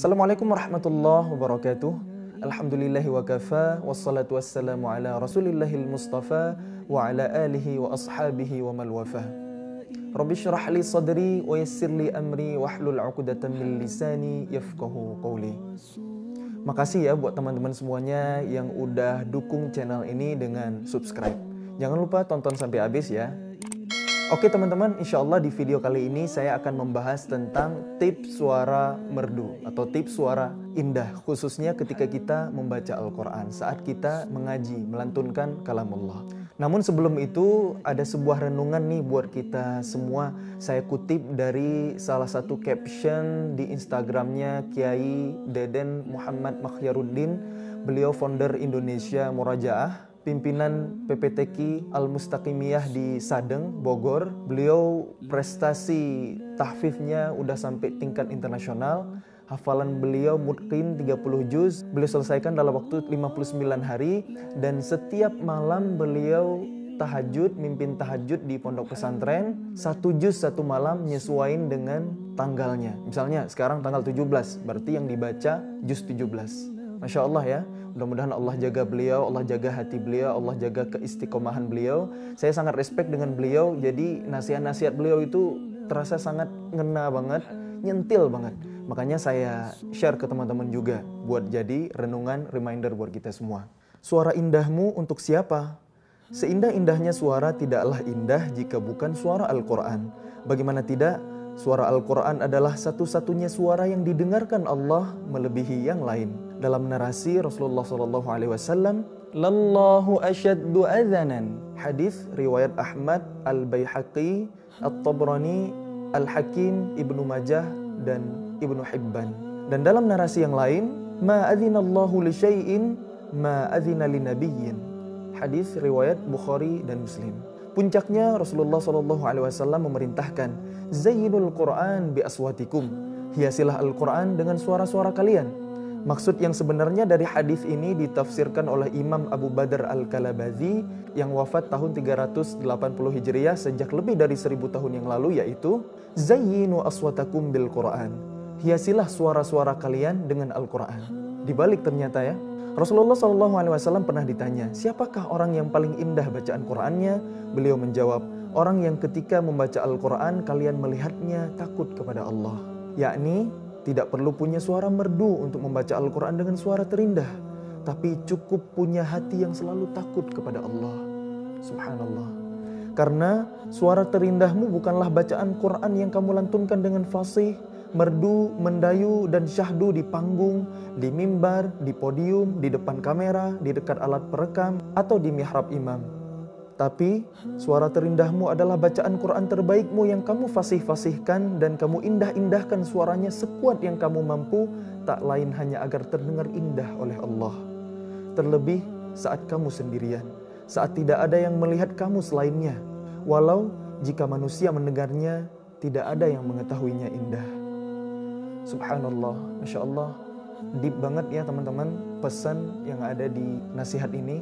Assalamualaikum warahmatullahi wabarakatuh. Alhamdulillahi wa kafa, wassalatu wassalamu ala rasulillahil mustafa wa ala alihi wa ashabihi wa mal wafa. Rabbi syrah li sadri wa yassir li amri wahlul 'uqdatam min lisani yafqahu qawli. Makasih ya buat teman-teman semuanya yang udah dukung channel ini dengan subscribe. Jangan lupa tonton sampai habis ya. Oke teman-teman, insya Allah di video kali ini saya akan membahas tentang tips suara merdu atau tips suara indah, khususnya ketika kita membaca Al-Quran, saat kita mengaji, melantunkan kalamullah. Namun sebelum itu ada sebuah renungan nih buat kita semua. Saya kutip dari salah satu caption di Instagramnya Kiai Deden Muhammad Makhyaruddin. Beliau founder Indonesia Murajaah, pimpinan PPTQ Al-Mustaqimiyah di Sadeng, Bogor. Beliau prestasi tahfidnya udah sampai tingkat internasional. Hafalan beliau mutqin 30 juz. Beliau selesaikan dalam waktu 59 hari. Dan setiap malam beliau tahajud, mimpin tahajud di pondok pesantren. 1 juz 1 malam nyesuain dengan tanggalnya. Misalnya sekarang tanggal 17, berarti yang dibaca juz 17. Masya Allah ya, mudah-mudahan Allah jaga beliau, Allah jaga hati beliau, Allah jaga keistiqomahan beliau. Saya sangat respect dengan beliau, jadi nasihat-nasihat beliau itu terasa sangat ngena banget, nyentil banget. Makanya saya share ke teman-teman juga, buat jadi renungan, reminder buat kita semua. Suara indahmu untuk siapa? Seindah-indahnya suara tidaklah indah jika bukan suara Al-Quran. Bagaimana tidak? Suara Al-Quran adalah satu-satunya suara yang didengarkan Allah melebihi yang lain. Dalam narasi Rasulullah SAW, "Lallahu asyaddu adzanan." Hadis riwayat Ahmad, Al-Baihaqi, At-Tabrani, Al-Hakim, Ibnu Majah, dan Ibnu Hibban. Dan dalam narasi yang lain, "Ma adzinallahu li syai'in ma adzina li nabiyyin." Hadis riwayat Bukhari dan Muslim. Puncaknya Rasulullah SAW memerintahkan, "Zayyinul Qur'an bi aswatikum." Hiasilah Al-Quran dengan suara-suara kalian. Maksud yang sebenarnya dari hadis ini ditafsirkan oleh Imam Abu Badr Al-Kalabazi yang wafat tahun 380 Hijriah sejak lebih dari 1000 tahun yang lalu, yaitu Zayyinu aswatakum bil Quran. Hiasilah suara-suara kalian dengan Al-Quran. Dibalik ternyata ya, Rasulullah SAW pernah ditanya, siapakah orang yang paling indah bacaan Qurannya? Beliau menjawab, orang yang ketika membaca Al-Quran kalian melihatnya takut kepada Allah. Yakni tidak perlu punya suara merdu untuk membaca Al-Quran dengan suara terindah, tapi cukup punya hati yang selalu takut kepada Allah. Subhanallah. Karena suara terindahmu bukanlah bacaan Quran yang kamu lantunkan dengan fasih, merdu, mendayu, dan syahdu di panggung, di mimbar, di podium, di depan kamera, di dekat alat perekam, atau di mihrab imam. Tapi suara terindahmu adalah bacaan Quran terbaikmu yang kamu fasih-fasihkan dan kamu indah-indahkan suaranya sekuat yang kamu mampu, tak lain hanya agar terdengar indah oleh Allah. Terlebih saat kamu sendirian, saat tidak ada yang melihat kamu selainnya. Walau jika manusia mendengarnya, tidak ada yang mengetahuinya indah. Subhanallah, Masya Allah, deep banget ya teman-teman pesan yang ada di nasihat ini.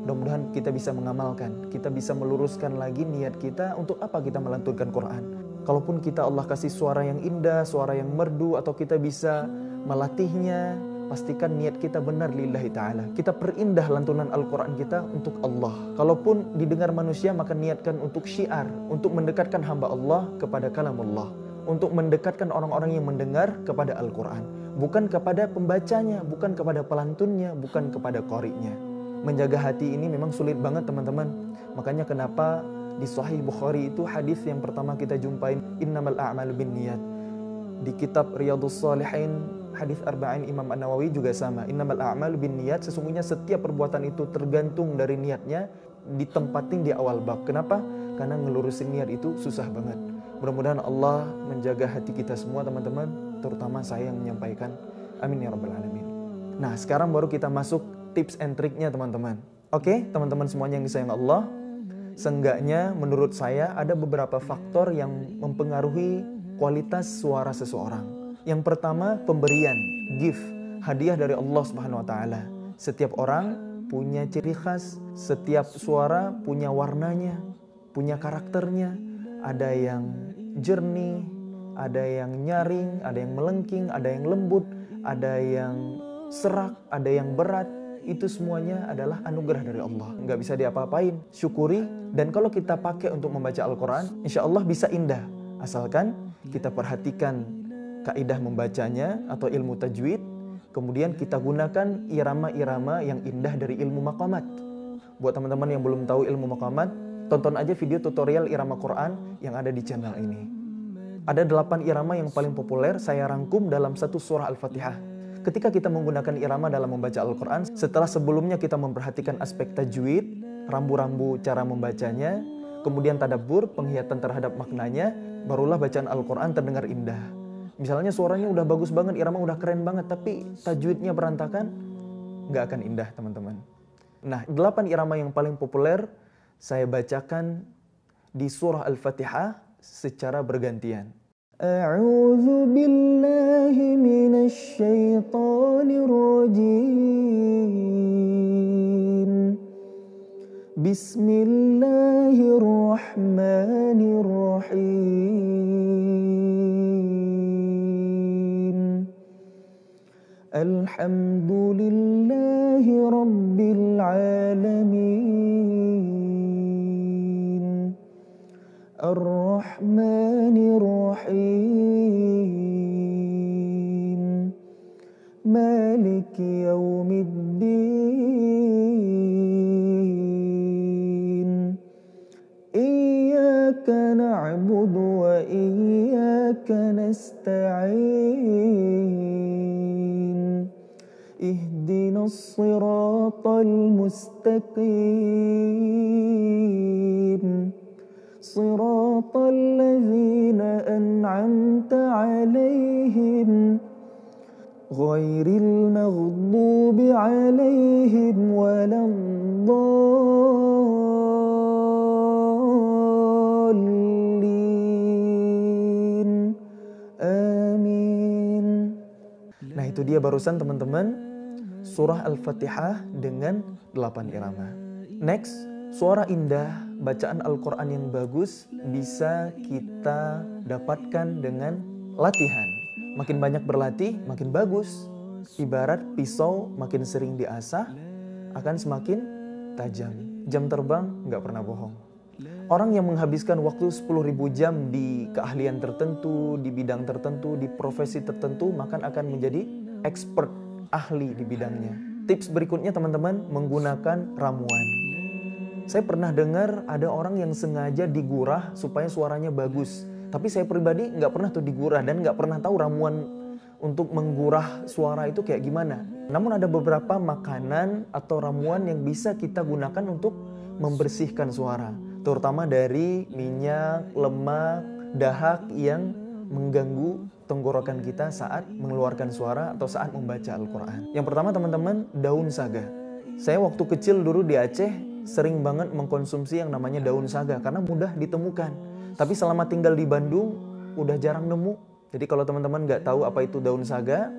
Mudah-mudahan kita bisa mengamalkan, kita bisa meluruskan lagi niat kita untuk apa kita melantunkan Quran. Kalaupun kita Allah kasih suara yang indah, suara yang merdu, atau kita bisa melatihnya, pastikan niat kita benar lillahi ta'ala. Kita perindah lantunan Al-Quran kita untuk Allah. Kalaupun didengar manusia, maka niatkan untuk syiar, untuk mendekatkan hamba Allah kepada kalamullah, untuk mendekatkan orang-orang yang mendengar kepada Al-Quran, bukan kepada pembacanya, bukan kepada pelantunnya, bukan kepada qari'nya. Menjaga hati ini memang sulit banget teman-teman. Makanya kenapa di Sahih Bukhari itu hadis yang pertama kita jumpain, innamal a'malu binniyat. Di kitab Riyadhus Shalihin hadis Arba'in Imam An-Nawawi juga sama, innamal a'malu binniyat. Sesungguhnya setiap perbuatan itu tergantung dari niatnya, ditempatin di awal bab. Kenapa? Karena ngelurusin niat itu susah banget. Mudah-mudahan Allah menjaga hati kita semua teman-teman, terutama saya yang menyampaikan. Amin ya rabbal alamin. Nah, sekarang baru kita masuk tips and triknya teman-teman. Oke, teman-teman semuanya yang disayang Allah, seenggaknya menurut saya ada beberapa faktor yang mempengaruhi kualitas suara seseorang. Yang pertama, pemberian, gift, hadiah dari Allah Subhanahu wa taala. Setiap orang punya ciri khas, setiap suara punya warnanya, punya karakternya. Ada yang jernih, ada yang nyaring, ada yang melengking, ada yang lembut, ada yang serak, ada yang berat. Itu semuanya adalah anugerah dari Allah. Nggak bisa diapa-apain. Syukuri. Dan kalau kita pakai untuk membaca Al-Quran, insya Allah bisa indah. Asalkan kita perhatikan kaidah membacanya atau ilmu tajwid. Kemudian kita gunakan irama-irama yang indah dari ilmu maqamat. Buat teman-teman yang belum tahu ilmu maqamat, tonton aja video tutorial irama Quran yang ada di channel ini. Ada 8 irama yang paling populer saya rangkum dalam satu surah Al-Fatihah. Ketika kita menggunakan irama dalam membaca Al-Quran, setelah sebelumnya kita memperhatikan aspek tajwid, rambu-rambu cara membacanya, kemudian tadabbur, penghayatan terhadap maknanya, barulah bacaan Al-Quran terdengar indah. Misalnya suaranya udah bagus banget, irama udah keren banget, tapi tajwidnya berantakan, nggak akan indah teman-teman. Nah, 8 irama yang paling populer saya bacakan di surah Al-Fatihah secara bergantian. A'udzu billahi minasy syaithanir rajim. Bismillahirrahmanirrahim. Alhamdulillahi rabbil alamin. Ar-Rahmanir-Rahim. Maliki yaumiddin. Iyyaka na'budu wa iyyaka nasta'in. Ihdinas siratal mustaqim. صراط الذين أنعمت عليهم غير المغضوب عليهم ولا الضالين آمين. Nah, itu dia barusan teman-teman surah Al-Fatihah dengan 8 irama. Next, suara indah, bacaan Al-Quran yang bagus bisa kita dapatkan dengan latihan. Makin banyak berlatih, makin bagus. Ibarat pisau makin sering diasah, akan semakin tajam. Jam terbang nggak pernah bohong. Orang yang menghabiskan waktu 10.000 jam di keahlian tertentu, di bidang tertentu, di profesi tertentu, maka akan menjadi expert, ahli di bidangnya. Tips berikutnya teman-teman, menggunakan ramuan. Saya pernah dengar ada orang yang sengaja digurah supaya suaranya bagus. Tapi saya pribadi nggak pernah tuh digurah dan nggak pernah tahu ramuan untuk menggurah suara itu kayak gimana. Namun ada beberapa makanan atau ramuan yang bisa kita gunakan untuk membersihkan suara. Terutama dari minyak, lemak, dahak yang mengganggu tenggorokan kita saat mengeluarkan suara atau saat membaca Al-Quran. Yang pertama teman-teman, daun saga. Saya waktu kecil dulu di Aceh sering banget mengkonsumsi yang namanya daun saga karena mudah ditemukan. Tapi selama tinggal di Bandung udah jarang nemu. Jadi kalau teman-teman nggak tahu apa itu daun saga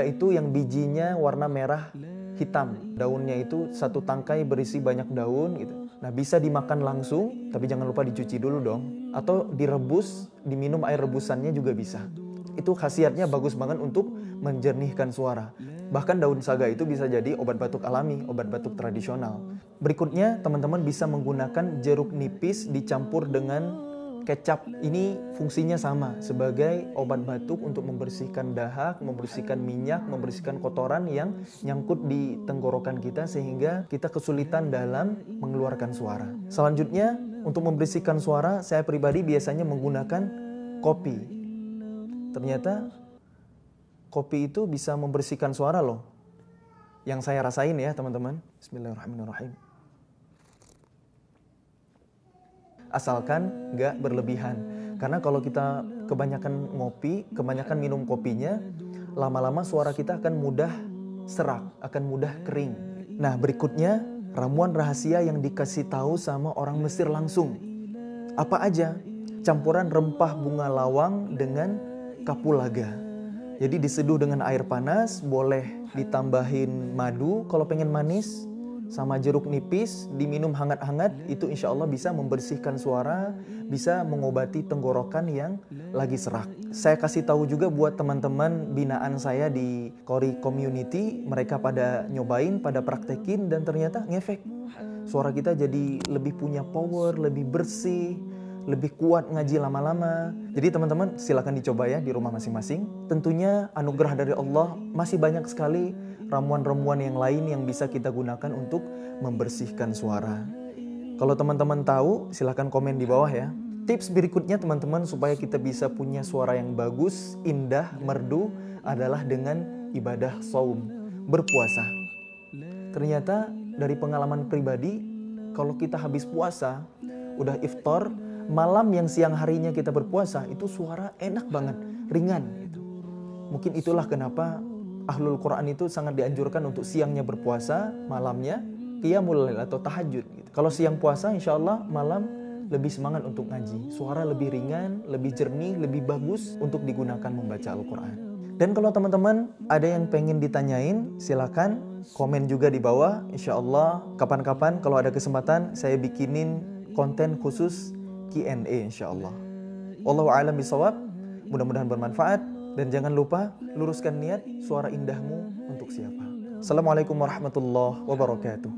itu yang bijinya warna merah hitam. Daunnya itu satu tangkai berisi banyak daun gitu. Nah, bisa dimakan langsung, tapi jangan lupa dicuci dulu dong. Atau direbus, diminum air rebusannya juga bisa. Itu khasiatnya bagus banget untuk menjernihkan suara. Bahkan daun saga itu bisa jadi obat batuk alami, obat batuk tradisional. Berikutnya, teman-teman bisa menggunakan jeruk nipis dicampur dengan kecap. Ini fungsinya sama sebagai obat batuk untuk membersihkan dahak, membersihkan minyak, membersihkan kotoran yang nyangkut di tenggorokan kita sehingga kita kesulitan dalam mengeluarkan suara. Selanjutnya, untuk membersihkan suara, saya pribadi biasanya menggunakan kopi. Ternyata kopi itu bisa membersihkan suara loh. Yang saya rasain ya teman-teman. Bismillahirrahmanirrahim. Asalkan nggak berlebihan. Karena kalau kita kebanyakan ngopi, kebanyakan minum kopinya, lama-lama suara kita akan mudah serak, akan mudah kering. Nah, berikutnya ramuan rahasia yang dikasih tahu sama orang Mesir langsung. Apa aja? Campuran rempah bunga lawang dengan kapulaga. Jadi diseduh dengan air panas, boleh ditambahin madu kalau pengen manis, sama jeruk nipis, diminum hangat-hangat, itu insya Allah bisa membersihkan suara, bisa mengobati tenggorokan yang lagi serak. Saya kasih tahu juga buat teman-teman binaan saya di Kori Community, mereka pada nyobain, pada praktekin, dan ternyata ngefek. Suara kita jadi lebih punya power, lebih bersih, lebih kuat ngaji lama-lama. Jadi teman-teman silakan dicoba ya di rumah masing-masing. Tentunya anugerah dari Allah masih banyak sekali ramuan-ramuan yang lain yang bisa kita gunakan untuk membersihkan suara. Kalau teman-teman tahu, silahkan komen di bawah ya. Tips berikutnya teman-teman supaya kita bisa punya suara yang bagus, indah, merdu adalah dengan ibadah saum, berpuasa. Ternyata dari pengalaman pribadi, kalau kita habis puasa, udah iftar, malam yang siang harinya kita berpuasa, itu suara enak banget, ringan. Gitu. Mungkin itulah kenapa Ahlul Quran itu sangat dianjurkan untuk siangnya berpuasa, malamnya qiyamul lail atau tahajud. Gitu. Kalau siang puasa, insya Allah malam lebih semangat untuk ngaji. Suara lebih ringan, lebih jernih, lebih bagus untuk digunakan membaca Al-Quran. Dan kalau teman-teman ada yang pengen ditanyain, silakan komen juga di bawah. Insya Allah kapan-kapan kalau ada kesempatan saya bikinin konten khusus Q&A insya Allah. Wallahu a'lam bishawab. Mudah-mudahan bermanfaat. Dan jangan lupa luruskan niat suara indahmu untuk siapa. Assalamualaikum warahmatullahi wabarakatuh.